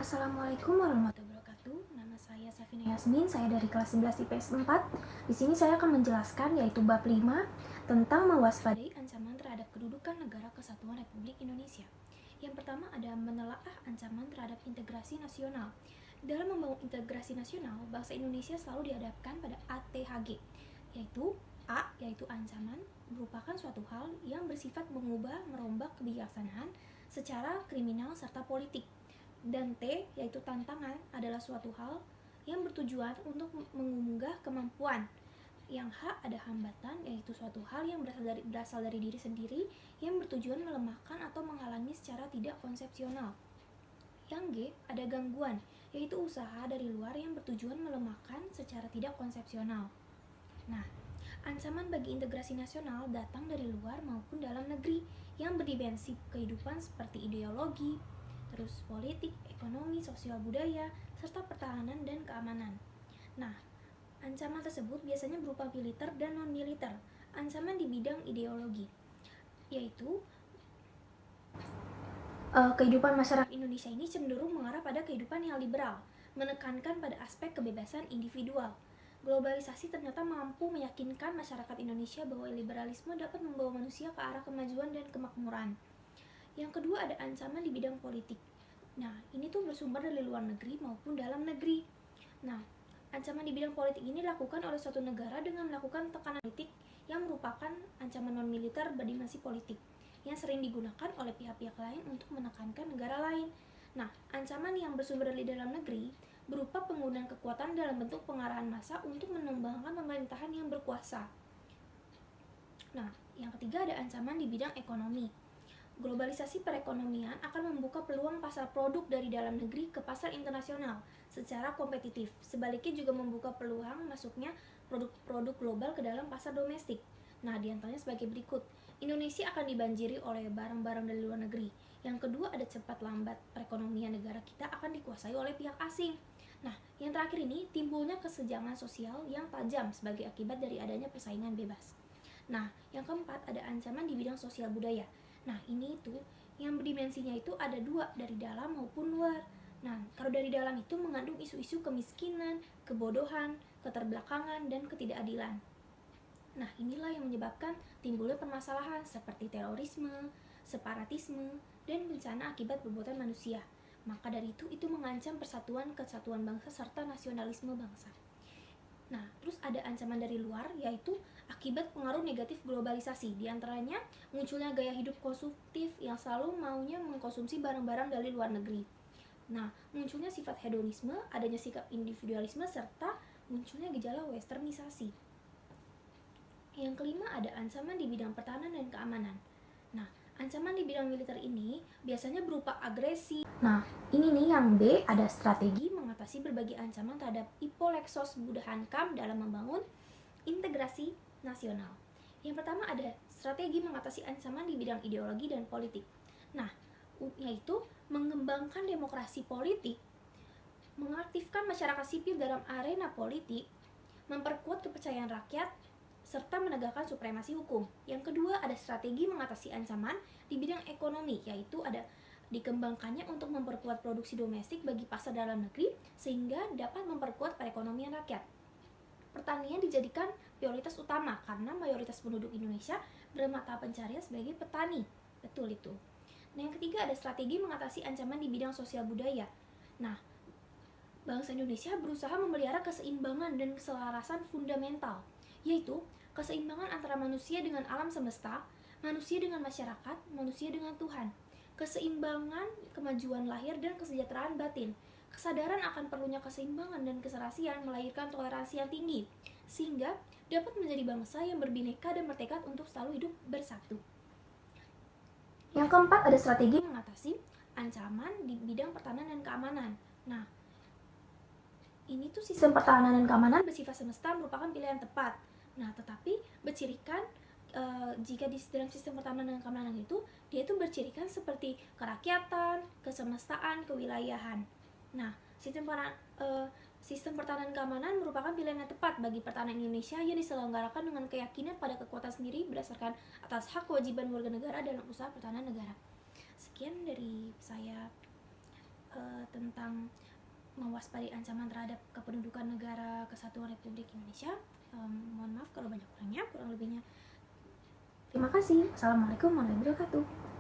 Assalamualaikum warahmatullahi wabarakatuh. Nama saya Safina Yasmin, saya dari kelas 11 IPS 4. Di sini saya akan menjelaskan yaitu bab 5 tentang mewaspadai ancaman terhadap kedudukan negara kesatuan Republik Indonesia. Yang pertama ada menelaah ancaman terhadap integrasi nasional. Dalam membangun integrasi nasional, bangsa Indonesia selalu dihadapkan pada ATHG, yaitu ancaman merupakan suatu hal yang bersifat mengubah merombak kebijaksanaan secara kriminal serta politik. Dan T, yaitu tantangan, adalah suatu hal yang bertujuan untuk mengunggah kemampuan. Yang H ada hambatan, yaitu suatu hal yang berasal dari diri sendiri yang bertujuan melemahkan atau menghalangi secara tidak konsepsional. Yang G ada gangguan, yaitu usaha dari luar yang bertujuan melemahkan secara tidak konsepsional. Nah, ancaman bagi integrasi nasional datang dari luar maupun dalam negeri yang berdimensi kehidupan seperti ideologi, terus politik, ekonomi, sosial budaya, serta pertahanan dan keamanan. Nah, ancaman tersebut biasanya berupa militer dan non-militer. Ancaman di bidang ideologi, yaitu kehidupan masyarakat Indonesia ini cenderung mengarah pada kehidupan yang liberal, menekankan pada aspek kebebasan individual. Globalisasi ternyata mampu meyakinkan masyarakat Indonesia bahwa liberalisme dapat membawa manusia ke arah kemajuan dan kemakmuran. Yang kedua ada ancaman di bidang politik. Nah, ini tuh bersumber dari luar negeri maupun dalam negeri. Nah, ancaman di bidang politik ini dilakukan oleh suatu negara dengan melakukan tekanan politik yang merupakan ancaman non-militer berdimensi politik yang sering digunakan oleh pihak-pihak lain untuk menekankan negara lain. Nah, ancaman yang bersumber dari dalam negeri berupa penggunaan kekuatan dalam bentuk pengarahan massa untuk menumbangkan pemerintahan yang berkuasa. Nah, yang ketiga ada ancaman di bidang ekonomi. Globalisasi perekonomian akan membuka peluang pasar produk dari dalam negeri ke pasar internasional secara kompetitif. Sebaliknya juga membuka peluang masuknya produk-produk global ke dalam pasar domestik. Nah, diantaranya sebagai berikut. Indonesia akan dibanjiri oleh barang-barang dari luar negeri. Yang kedua ada cepat lambat perekonomian negara kita akan dikuasai oleh pihak asing. Nah, yang terakhir ini timbulnya kesenjangan sosial yang tajam sebagai akibat dari adanya persaingan bebas. Nah, yang keempat ada ancaman di bidang sosial budaya. Nah, ini itu yang dimensinya itu ada dua, dari dalam maupun luar. Nah, kalau dari dalam itu mengandung isu-isu kemiskinan, kebodohan, keterbelakangan, dan ketidakadilan. Nah, inilah yang menyebabkan timbulnya permasalahan seperti terorisme, separatisme, dan bencana akibat perbuatan manusia. Maka dari itu mengancam persatuan kesatuan bangsa serta nasionalisme bangsa. Nah, terus ada ancaman dari luar, yaitu akibat pengaruh negatif globalisasi. Di antaranya, munculnya gaya hidup konsumtif yang selalu maunya mengkonsumsi barang-barang dari luar negeri. Nah, munculnya sifat hedonisme, adanya sikap individualisme, serta munculnya gejala westernisasi. Yang kelima ada ancaman di bidang pertahanan dan keamanan. Nah, ancaman di bidang militer ini biasanya berupa agresi. Nah, ini nih yang B, ada strategi mengatasi berbagai ancaman terhadap Ipolexos Budahankam dalam membangun integrasi nasional. Yang pertama ada strategi mengatasi ancaman di bidang ideologi dan politik. Nah, yaitu mengembangkan demokrasi politik, mengaktifkan masyarakat sipil dalam arena politik, memperkuat kepercayaan rakyat, serta menegakkan supremasi hukum. Yang kedua ada strategi mengatasi ancaman di bidang ekonomi, yaitu ada dikembangkannya untuk memperkuat produksi domestik bagi pasar dalam negeri sehingga dapat memperkuat perekonomian rakyat. Pertanian dijadikan prioritas utama karena mayoritas penduduk Indonesia bermata pencarian sebagai petani. Betul itu. Nah, yang ketiga ada strategi mengatasi ancaman di bidang sosial budaya. Nah, bangsa Indonesia berusaha memelihara keseimbangan dan keselarasan fundamental, yaitu keseimbangan antara manusia dengan alam semesta, manusia dengan masyarakat, manusia dengan Tuhan. Keseimbangan, kemajuan lahir, dan kesejahteraan batin. Kesadaran akan perlunya keseimbangan dan keserasian melahirkan toleransi yang tinggi, sehingga dapat menjadi bangsa yang berbineka dan bertekad untuk selalu hidup bersatu. Yang keempat ada strategi mengatasi ancaman di bidang pertahanan dan keamanan. Nah, ini tuh sistem pertahanan dan keamanan bersifat semesta merupakan pilihan tepat. Nah, tetapi bercirikan jika di dalam sistem pertahanan dan keamanan itu, dia itu bercirikan seperti kerakyatan, kesemestaan, kewilayahan. Nah, sistem pertahanan dan keamanan merupakan pilihan yang tepat bagi pertahanan Indonesia yang diselenggarakan dengan keyakinan pada kekuatan sendiri berdasarkan atas hak kewajiban warga negara dalam usaha pertahanan negara. Sekian dari saya tentang tentang mewaspadai ancaman terhadap kependudukan negara kesatuan Republik Indonesia. Mohon maaf kalau banyak kurangnya, kurang lebihnya. Terima kasih. Assalamualaikum warahmatullahi wabarakatuh.